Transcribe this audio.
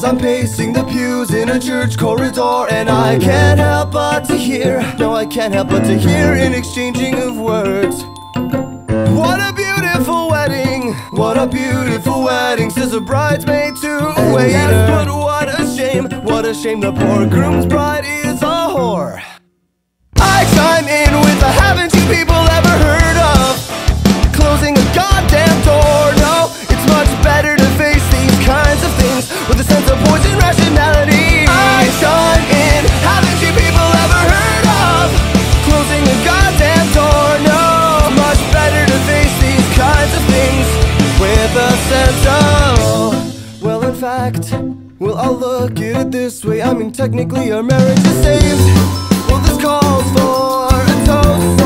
as I'm pacing the pews in a church corridor, and I can't help but to hear, no, I can't help but to hear an exchanging of words. What a beautiful wedding, what a beautiful wedding, says a bridesmaid to a waiter. Yes, but what a shame the poor groom's bride is a whore. I chime in with a haven't you people ever heard of closing a goddamn door? No, it's much better to face these kinds of things with a sense of poison rationality. I chime in, haven't you people ever heard of closing a goddamn door? No, it's much better to face these kinds of things with a sense of, well, in fact, well, I'll look at it this way. I mean, technically our marriage is saved. Well, this calls for a toast.